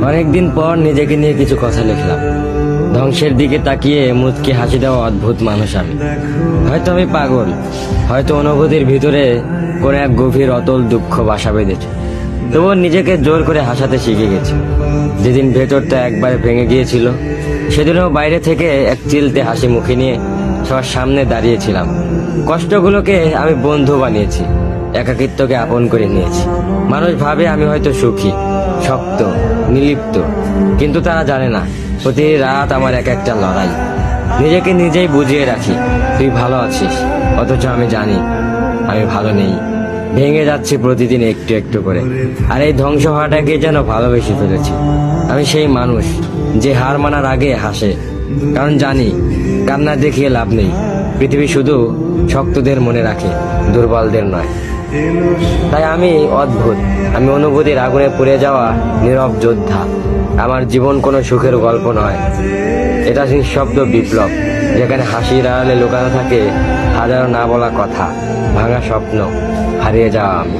অনেকদিন পর নিজেকে নিয়ে কিছু কথা লিখলাম। ধ্বংসের দিকে তাকিয়ে মুচকি হাসি দেওয়া অদ্ভুত মানুষ আমি। হয়তো আমি পাগল, হয়তো অনুভূতির ভিতরে কোনো এক গভীর অতল দুঃখ বাসা বেঁধেছে। তবুও নিজেকে জোর করে হাসাতে শিখে গেছি। যেদিন ভেতরটা একবারে ভেঙে গিয়েছিল, সেদিনও বাইরে থেকে এক চিলতে হাসি মুখে নিয়ে সবার সামনে দাঁড়িয়েছিলাম। কষ্টগুলোকে আমি বন্ধু বানিয়েছি, একাকিত্বকে আপন করে নিয়েছি। মানুষ ভাবে আমি হয়তো সুখী, শক্ত, নির্লিপ্ত, কিন্তু তারা জানে না প্রতি রাত আমার এক একটা লড়াই। নিজেকে নিজেই বুঝিয়ে রাখি তুই ভালো আছিস, অথচ আমি জানি আমি ভালো নেই। ভেঙে যাচ্ছি প্রতিদিন একটু একটু করে, আর এই ধ্বংস হওয়াটাকে যেন ভালোবেসে ফেলেছি। আমি সেই মানুষ যে হার মানার আগে হাসে, কারণ জানি কান্না দেখিয়ে লাভ নেই। পৃথিবী শুধু শক্তদের মনে রাখে, দুর্বলদের নয়। তাই আমি অদ্ভুত, আমি অনুভূতির আগুনে পুড়ে যাওয়া নীরব যোদ্ধা। আমার জীবন কোনো সুখের গল্প নয়, এটা নিঃশব্দ বিপ্লব, যেখানে হাসির আড়ালে লুকানো থাকে হাজারো না বলা কথা, ভাঙা স্বপ্ন, হারিয়ে যাওয়া আমি।